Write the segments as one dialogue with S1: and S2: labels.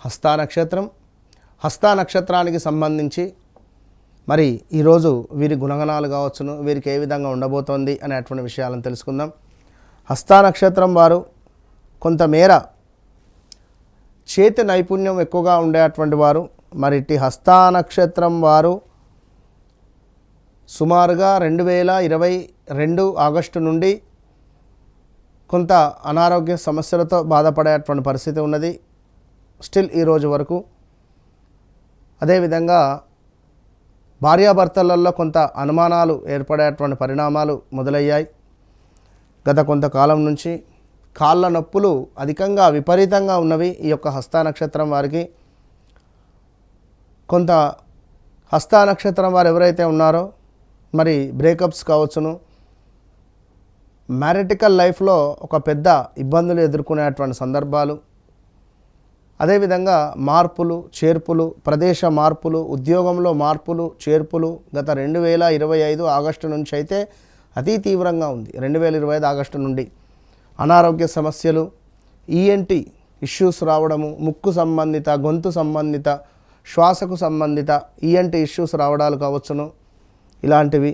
S1: హస్తా నక్షత్రం. హస్తా నక్షత్రానికి సంబంధించి మరి ఈరోజు వీరి గుణగణాలు కావచ్చును, వీరికి ఏ విధంగా ఉండబోతోంది అనేటువంటి విషయాలను తెలుసుకుందాం. హస్తా నక్షత్రం వారు కొంతమేర చేతి నైపుణ్యం ఎక్కువగా ఉండేటువంటి వారు. మరి ఇట్టి హస్తా నక్షత్రం వారు సుమారుగా 2022 ఆగస్టు నుండి కొంత అనారోగ్య సమస్యలతో బాధపడేటువంటి పరిస్థితి ఉన్నది స్టిల్ ఈరోజు వరకు. అదేవిధంగా భార్యాభర్తలలో కొంత అనుమానాలు ఏర్పడేటువంటి పరిణామాలు మొదలయ్యాయి. గత కొంతకాలం నుంచి కాళ్ళ నొప్పులు అధికంగా విపరీతంగా ఉన్నవి ఈ యొక్క హస్తా నక్షత్రం వారికి. కొంత హస్తా నక్షత్రం వారు ఎవరైతే ఉన్నారో మరి బ్రేకప్స్ కావచ్చును, మ్యారిటికల్ లైఫ్లో ఒక పెద్ద ఇబ్బందులు ఎదుర్కొనేటువంటి సందర్భాలు, అదేవిధంగా మార్పులు చేర్పులు, ప్రదేశ మార్పులు, ఉద్యోగంలో మార్పులు చేర్పులు గత 2025 ఆగస్టు నుంచి అయితే అతి తీవ్రంగా ఉంది. 2025 ఆగస్టు నుండి అనారోగ్య సమస్యలు, ఈఎన్టీ ఇష్యూస్ రావడము, ముక్కు సంబంధిత, గొంతు సంబంధిత, శ్వాసకు సంబంధిత ఈఎన్టీ ఇష్యూస్ రావడాలు కావచ్చును ఇలాంటివి.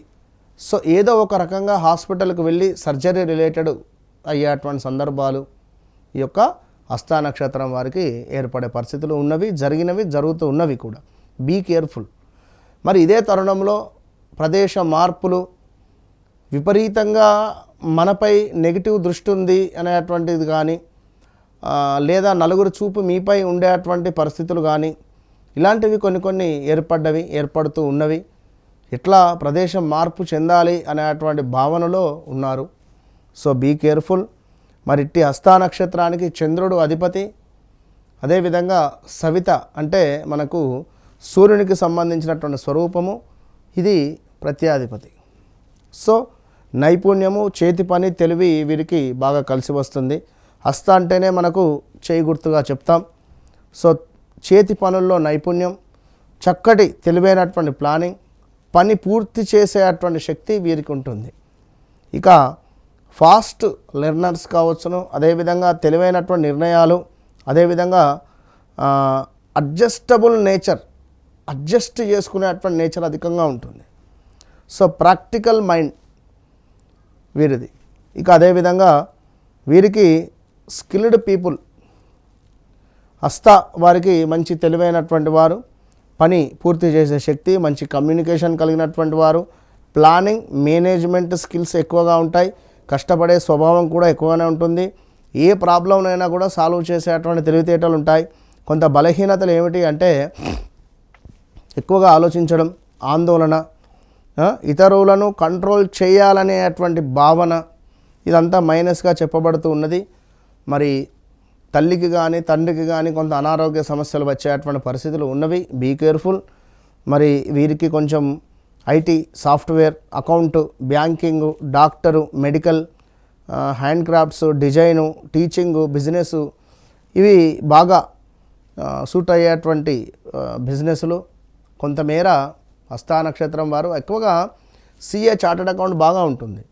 S1: సో ఏదో ఒక రకంగా హాస్పిటల్కి వెళ్ళి సర్జరీ రిలేటెడ్ అయ్యేటువంటి సందర్భాలు ఈ యొక్క హస్తా నక్షత్రం వారికి ఏర్పడే పరిస్థితులు ఉన్నవి, జరిగినవి, జరుగుతూ ఉన్నవి కూడా. Be careful. మరి ఇదే తరుణంలో ప్రదేశ మార్పులు, విపరీతంగా మనపై నెగిటివ్ దృష్టి ఉంది అనేటువంటిది కానీ, లేదా నలుగురు చూపు మీపై ఉండేటువంటి పరిస్థితులు కానీ ఇలాంటివి కొన్ని ఏర్పడుతూ ఉన్నవి. ఇట్లా ప్రదేశం మార్పు చెందాలి అనేటువంటి భావనలో ఉన్నారు. So be careful. మరి ఇట్టి హస్తా నక్షత్రానికి చంద్రుడు అధిపతి. అదేవిధంగా సవిత అంటే మనకు సూర్యునికి సంబంధించినటువంటి స్వరూపము, ఇది ప్రత్యాధిపతి. సో నైపుణ్యము, చేతి పని, తెలివి వీరికి బాగా కలిసి వస్తుంది. హస్త అంటేనే మనకు చేయి గుర్తుగా చెప్తాం. సో చేతి పనుల్లో నైపుణ్యం, చక్కటి తెలివైనటువంటి ప్లానింగ్, పని పూర్తి చేసేటువంటి శక్తి వీరికి ఉంటుంది. ఇక ఫాస్ట్ లెర్నర్స్ కావచ్చును, అదేవిధంగా తెలివైనటువంటి నిర్ణయాలు, అదేవిధంగా అడ్జస్టబుల్ నేచర్, అడ్జస్ట్ చేసుకునేటువంటి నేచర్ అధికంగా ఉంటుంది. సో ప్రాక్టికల్ మైండ్ వీరిది. ఇక అదేవిధంగా వీరికి స్కిల్డ్ పీపుల్, హస్త వారికి మంచి తెలివైనటువంటి వారు, పని పూర్తి చేసే శక్తి, మంచి కమ్యూనికేషన్ కలిగినటువంటి వారు, ప్లానింగ్ మేనేజ్మెంట్ స్కిల్స్ ఎక్కువగా ఉంటాయి, కష్టపడే స్వభావం కూడా ఎక్కువగానే ఉంటుంది, ఏ ప్రాబ్లంనైనా కూడా సాల్వ్ చేసేటువంటి తెలివితేటలు ఉంటాయి. కొంత బలహీనతలు ఏమిటి అంటే ఎక్కువగా ఆలోచించడం, ఆందోళన, ఇతరులను కంట్రోల్ చేయాలనేటువంటి భావన, ఇదంతా మైనస్గా చెప్పబడుతూ ఉన్నది. మరి తల్లికి కానీ తండ్రికి కానీ కొంత అనారోగ్య సమస్యలు వచ్చేటువంటి పరిస్థితులు ఉన్నవి. Be careful. మరి వీరికి కొంచెం IT, software, account, banking, doctor, medical, hand crafts, design, teaching, business ఇవి బాగా సూట్ అయ్యేటువంటి బిజినెస్లు. కొంతమేర హస్తా నక్షత్రం వారు ఎక్కువగా సిఏ, చార్టెడ్ అకౌంట్ బాగా ఉంటుంది.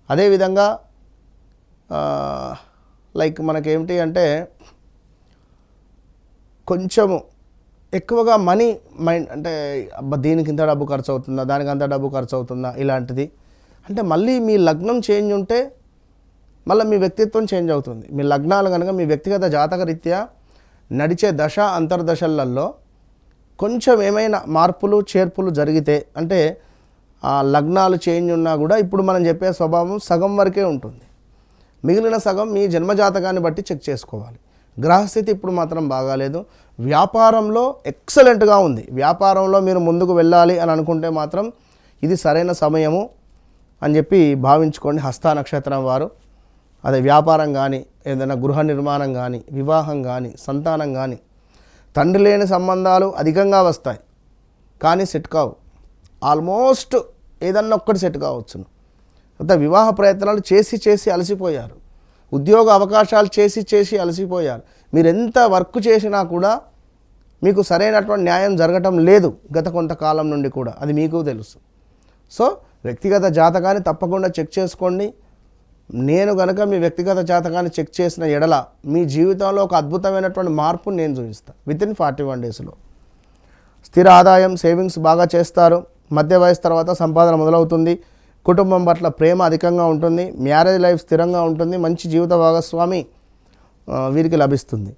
S1: అదేవిధంగా లైక్ మనకేమిటి అంటే కొంచెము ఎక్కువగా మనీ మైండ్, అంటే దీనికి ఇంత డబ్బు ఖర్చు అవుతుందా, దానికి అంత డబ్బు ఖర్చు అవుతుందా ఇలాంటిది. అంటే మళ్ళీ మీ లగ్నం చేంజ్ ఉంటే మళ్ళీ మీ వ్యక్తిత్వం చేంజ్ అవుతుంది. మీ లగ్నాలు కనుక మీ వ్యక్తిగత జాతక రీత్యా నడిచే దశ అంతర్దశలలో కొంచెం ఏమైనా మార్పులు చేర్పులు జరిగితే, అంటే ఆ లగ్నాలు చేంజ్ ఉన్నా కూడా ఇప్పుడు మనం చెప్పే స్వభావం సగం వరకే ఉంటుంది. మిగిలిన సగం మీ జన్మజాతకాన్ని బట్టి చెక్ చేసుకోవాలి. గ్రహస్థితి ఇప్పుడు మాత్రం బాగాలేదు. వ్యాపారంలో ఎక్సలెంట్గా ఉంది. వ్యాపారంలో మీరు ముందుకు వెళ్ళాలి అని అనుకుంటే మాత్రం ఇది సరైన సమయము అని చెప్పి భావించుకోండి హస్తా నక్షత్రం వారు. అదే వ్యాపారం కానీ, ఏదైనా గృహ నిర్మాణం కానీ, వివాహం కానీ, సంతానం కానీ, తండ్రి లేని సంబంధాలు అధికంగా వస్తాయి కానీ సెట్ కావు. ఆల్మోస్ట్ ఏదన్నా ఒక్కటి సెట్ కావచ్చును. అంత వివాహ ప్రయత్నాలు చేసి అలసిపోయారు. ఉద్యోగ అవకాశాలు చేసి అలసిపోయారు. మీరు ఎంత వర్క్ చేసినా కూడా మీకు సరైనటువంటి న్యాయం జరగటం లేదు గత కొంతకాలం నుండి కూడా, అది మీకు తెలుసు. సో వ్యక్తిగత జాతకాన్ని తప్పకుండా చెక్ చేసుకోండి. నేను కనుక మీ వ్యక్తిగత జాతకాన్ని చెక్ చేసిన ఎడల మీ జీవితంలో ఒక అద్భుతమైనటువంటి మార్పుని నేను చూపిస్తాను వితిన్ 41 డేస్లో. స్థిర ఆదాయం సేవింగ్స్ బాగా చేస్తారు. మధ్య వయసు తర్వాత సంపాదన మొదలవుతుంది. కుటుంబం పట్ల ప్రేమ అధికంగా ఉంటుంది. మ్యారేజ్ లైఫ్ స్థిరంగా ఉంటుంది. మంచి జీవిత భాగస్వామి వీరికి లభిస్తుంది.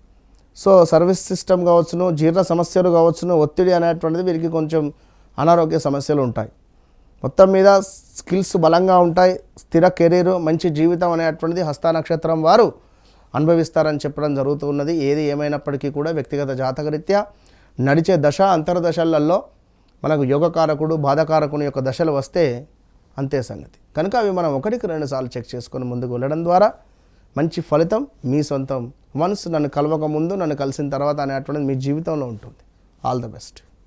S1: సో సర్వీస్ సిస్టమ్ కావచ్చును, జీర్ణ సమస్యలు కావచ్చును, ఒత్తిడి అనేటువంటిది వీరికి కొంచెం అనారోగ్య సమస్యలు ఉంటాయి. మొత్తం మీద స్కిల్స్ బలంగా ఉంటాయి. స్థిర కెరీరు, మంచి జీవితం అనేటువంటిది హస్త నక్షత్రం వారు అనుభవిస్తారని చెప్పడం జరుగుతున్నది. ఏది ఏమైనప్పటికీ కూడా వ్యక్తిగత జాతకరీత్యా నడిచే దశ అంతర్దశలలో మనకు యోగకారకుడు బాధకారకుని యొక్క దశలు వస్తే అంతే సంగతి. కనుక అవి మనం 1-2 సార్లు చెక్ చేసుకొని ముందుకు వెళ్ళడం ద్వారా మంచి ఫలితం మీ సొంతం. వన్స్ నన్ను కలవక ముందు, నన్ను కలిసిన తర్వాత అనేటువంటిది మీ జీవితంలో ఉంటుంది. All the best.